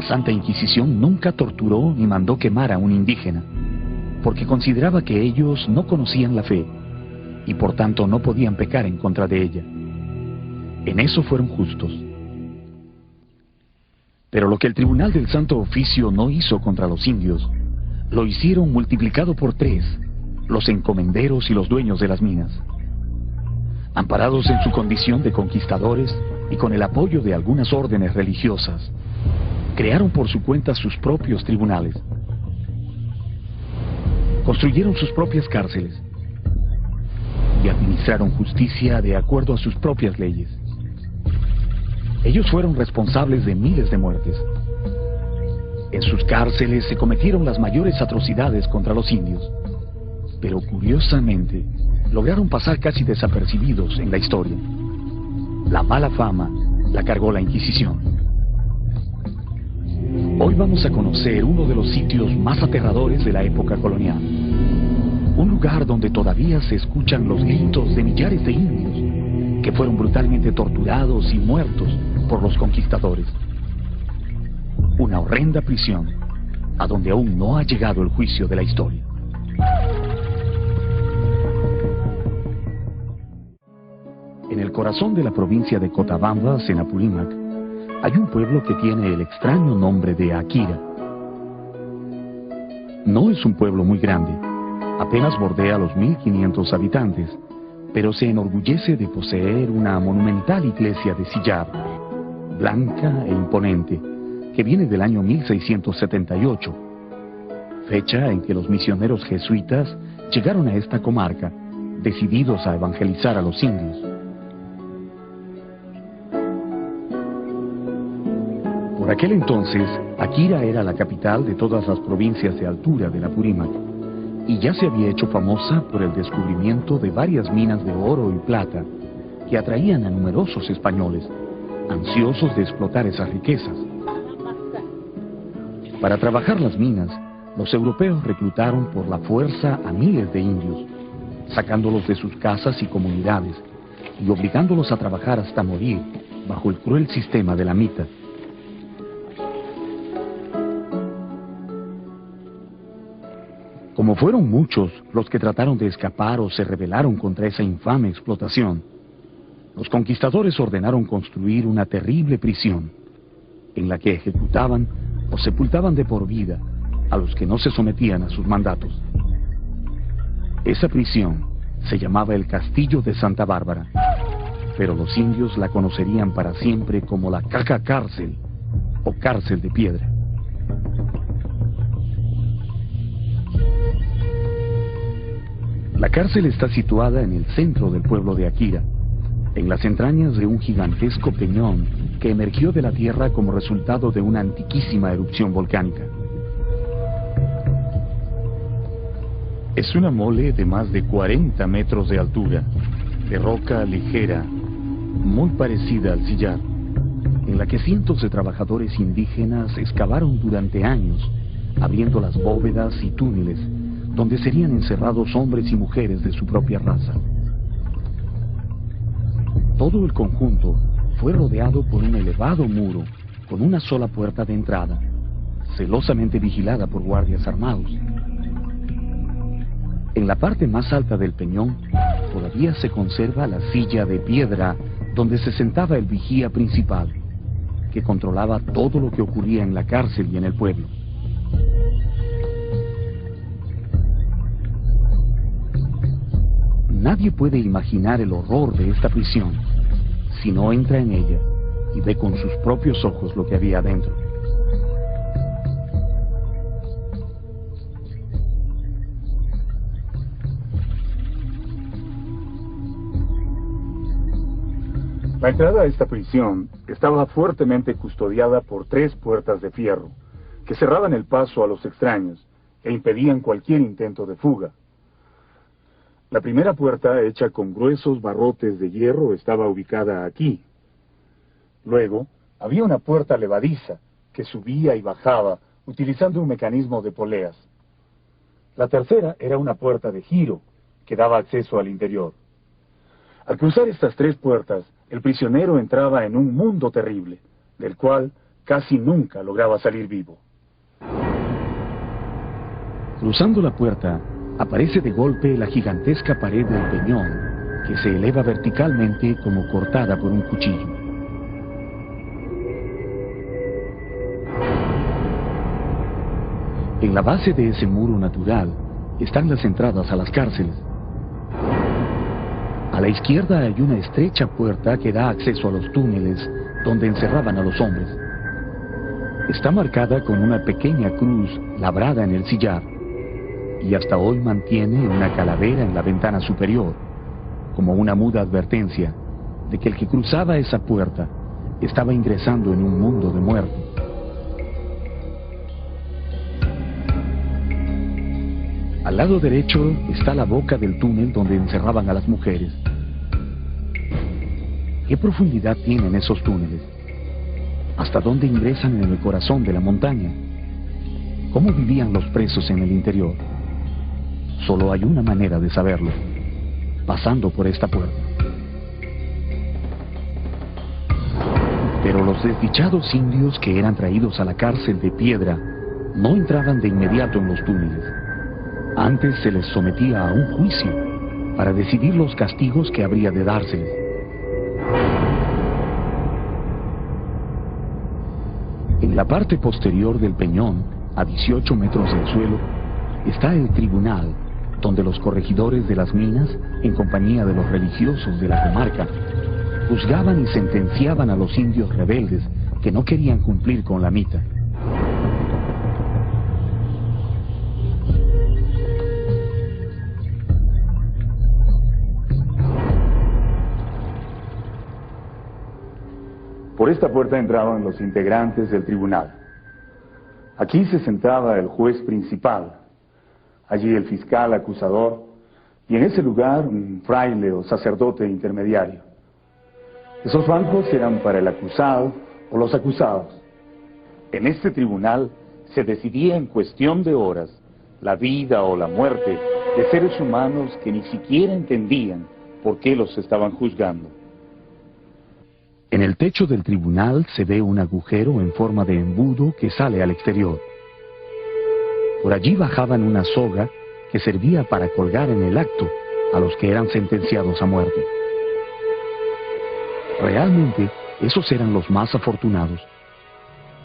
Santa Inquisición nunca torturó ni mandó quemar a un indígena, porque consideraba que ellos no conocían la fe y por tanto no podían pecar en contra de ella. En eso fueron justos. Pero lo que el Tribunal del Santo Oficio no hizo contra los indios, lo hicieron multiplicado por 3 los encomenderos y los dueños de las minas. Amparados en su condición de conquistadores y con el apoyo de algunas órdenes religiosas, crearon por su cuenta sus propios tribunales. Construyeron sus propias cárceles y administraron justicia de acuerdo a sus propias leyes. Ellos fueron responsables de miles de muertes. En sus cárceles se cometieron las mayores atrocidades contra los indios, pero curiosamente lograron pasar casi desapercibidos en la historia. La mala fama la cargó la Inquisición. Hoy vamos a conocer uno de los sitios más aterradores de la época colonial. Un lugar donde todavía se escuchan los gritos de millares de indios que fueron brutalmente torturados y muertos por los conquistadores. Una horrenda prisión a donde aún no ha llegado el juicio de la historia. En el corazón de la provincia de Cotabambas, en Apurímac, hay un pueblo que tiene el extraño nombre de Akira. No es un pueblo muy grande, apenas bordea los 1500 habitantes, pero se enorgullece de poseer una monumental iglesia de sillar, blanca e imponente, que viene del año 1678, fecha en que los misioneros jesuitas llegaron a esta comarca, decididos a evangelizar a los indios. Por aquel entonces, Akira era la capital de todas las provincias de altura del Apurímac, y ya se había hecho famosa por el descubrimiento de varias minas de oro y plata que atraían a numerosos españoles, ansiosos de explotar esas riquezas. Para trabajar las minas, los europeos reclutaron por la fuerza a miles de indios, sacándolos de sus casas y comunidades y obligándolos a trabajar hasta morir bajo el cruel sistema de la mita. Como fueron muchos los que trataron de escapar o se rebelaron contra esa infame explotación, los conquistadores ordenaron construir una terrible prisión, en la que ejecutaban o sepultaban de por vida a los que no se sometían a sus mandatos. Esa prisión se llamaba el Castillo de Santa Bárbara, pero los indios la conocerían para siempre como la Caca Cárcel o Cárcel de Piedra. La cárcel está situada en el centro del pueblo de Akira, en las entrañas de un gigantesco peñón que emergió de la tierra como resultado de una antiquísima erupción volcánica. Es una mole de más de 40 metros de altura, de roca ligera, muy parecida al sillar, en la que cientos de trabajadores indígenas excavaron durante años, abriendo las bóvedas y túneles donde serían encerrados hombres y mujeres de su propia raza. Todo el conjunto fue rodeado por un elevado muro con una sola puerta de entrada, celosamente vigilada por guardias armados. En la parte más alta del peñón todavía se conserva la silla de piedra donde se sentaba el vigía principal, que controlaba todo lo que ocurría en la cárcel y en el pueblo. Nadie puede imaginar el horror de esta prisión si no entra en ella y ve con sus propios ojos lo que había adentro. La entrada a esta prisión estaba fuertemente custodiada por 3 puertas de fierro que cerraban el paso a los extraños e impedían cualquier intento de fuga. La primera puerta, hecha con gruesos barrotes de hierro, estaba ubicada aquí. Luego, había una puerta levadiza que subía y bajaba utilizando un mecanismo de poleas. La tercera era una puerta de giro que daba acceso al interior. Al cruzar estas 3 puertas, el prisionero entraba en un mundo terrible, del cual casi nunca lograba salir vivo. Cruzando la puerta, aparece de golpe la gigantesca pared del peñón, que se eleva verticalmente como cortada por un cuchillo. En la base de ese muro natural están las entradas a las cárceles. A la izquierda hay una estrecha puerta que da acceso a los túneles donde encerraban a los hombres. Está marcada con una pequeña cruz labrada en el sillar y hasta hoy mantiene una calavera en la ventana superior, como una muda advertencia de que el que cruzaba esa puerta estaba ingresando en un mundo de muerte. Al lado derecho está la boca del túnel donde encerraban a las mujeres. ¿Qué profundidad tienen esos túneles? ¿Hasta dónde ingresan en el corazón de la montaña? ¿Cómo vivían los presos en el interior? Solo hay una manera de saberlo: pasando por esta puerta. Pero los desdichados indios que eran traídos a la cárcel de piedra no entraban de inmediato en los túneles. Antes se les sometía a un juicio para decidir los castigos que habría de dárseles. En la parte posterior del peñón, a 18 metros del suelo, está el tribunal, donde los corregidores de las minas, en compañía de los religiosos de la comarca, juzgaban y sentenciaban a los indios rebeldes que no querían cumplir con la mita. Por esta puerta entraban los integrantes del tribunal. Aquí se sentaba el juez principal, allí el fiscal acusador, y en ese lugar un fraile o sacerdote intermediario. Esos bancos eran para el acusado o los acusados. En este tribunal se decidía en cuestión de horas la vida o la muerte de seres humanos que ni siquiera entendían por qué los estaban juzgando. En el techo del tribunal se ve un agujero en forma de embudo que sale al exterior. Por allí bajaban una soga que servía para colgar en el acto a los que eran sentenciados a muerte. Realmente, esos eran los más afortunados,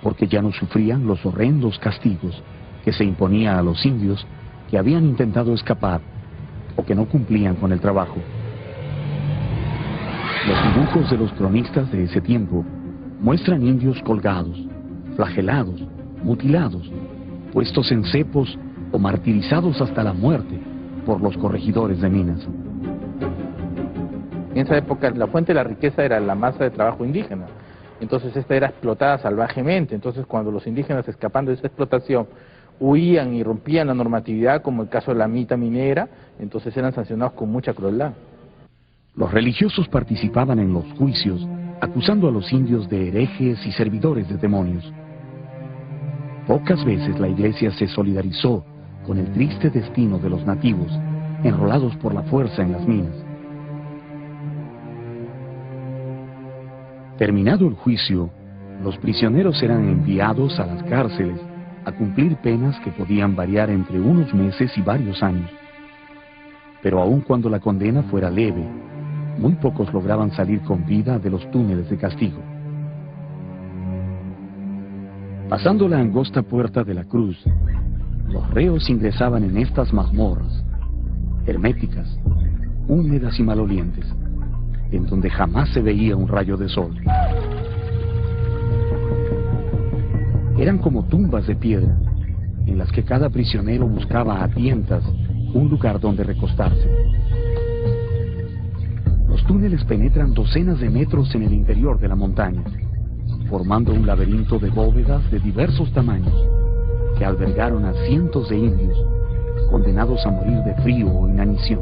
porque ya no sufrían los horrendos castigos que se imponía a los indios que habían intentado escapar o que no cumplían con el trabajo. Los dibujos de los cronistas de ese tiempo muestran indios colgados, flagelados, mutilados, puestos en cepos o martirizados hasta la muerte por los corregidores de minas. En esa época la fuente de la riqueza era la masa de trabajo indígena, entonces esta era explotada salvajemente. Entonces cuando los indígenas, escapando de esa explotación, huían y rompían la normatividad, como el caso de la mita minera, entonces eran sancionados con mucha crueldad. Los religiosos participaban en los juicios, acusando a los indios de herejes y servidores de demonios. Pocas veces la iglesia se solidarizó con el triste destino de los nativos, enrolados por la fuerza en las minas. Terminado el juicio, los prisioneros eran enviados a las cárceles a cumplir penas que podían variar entre unos meses y varios años. Pero aun cuando la condena fuera leve, muy pocos lograban salir con vida de los túneles de castigo. Pasando la angosta puerta de la cruz, los reos ingresaban en estas mazmorras, herméticas, húmedas y malolientes, en donde jamás se veía un rayo de sol. Eran como tumbas de piedra, en las que cada prisionero buscaba a tientas un lugar donde recostarse. Los túneles penetran docenas de metros en el interior de la montaña, formando un laberinto de bóvedas de diversos tamaños que albergaron a cientos de indios condenados a morir de frío o inanición.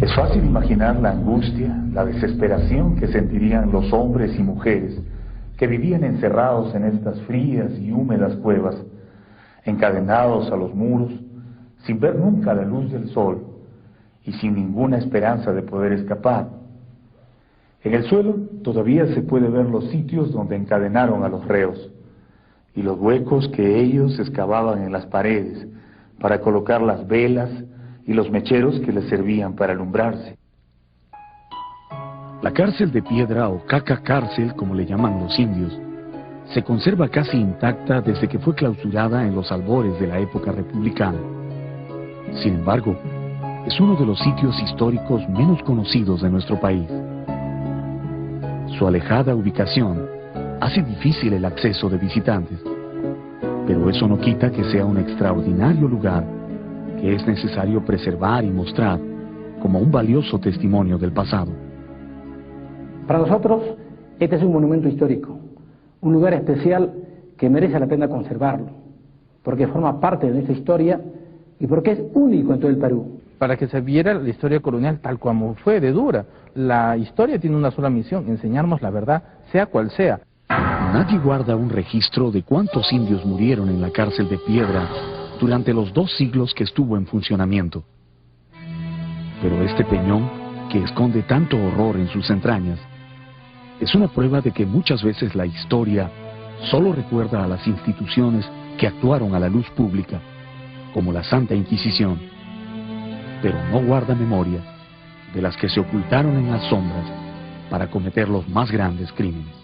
Es fácil imaginar la angustia, la desesperación que sentirían los hombres y mujeres que vivían encerrados en estas frías y húmedas cuevas, encadenados a los muros, sin ver nunca la luz del sol y sin ninguna esperanza de poder escapar. En el suelo todavía se puede ver los sitios donde encadenaron a los reos y los huecos que ellos excavaban en las paredes para colocar las velas y los mecheros que les servían para alumbrarse. La cárcel de piedra, o caca cárcel como le llaman los indios, se conserva casi intacta desde que fue clausurada en los albores de la época republicana. Sin embargo, es uno de los sitios históricos menos conocidos de nuestro país. Su alejada ubicación hace difícil el acceso de visitantes, pero eso no quita que sea un extraordinario lugar que es necesario preservar y mostrar como un valioso testimonio del pasado. Para nosotros, este es un monumento histórico, un lugar especial que merece la pena conservarlo, porque forma parte de nuestra historia y porque es único en todo el Perú. Para que se viera la historia colonial tal como fue de dura. La historia tiene una sola misión: enseñarnos la verdad, sea cual sea. Nadie guarda un registro de cuántos indios murieron en la cárcel de piedra durante los 2 siglos que estuvo en funcionamiento. Pero este peñón, que esconde tanto horror en sus entrañas, es una prueba de que muchas veces la historia solo recuerda a las instituciones que actuaron a la luz pública, como la Santa Inquisición, pero no guarda memoria de las que se ocultaron en las sombras para cometer los más grandes crímenes.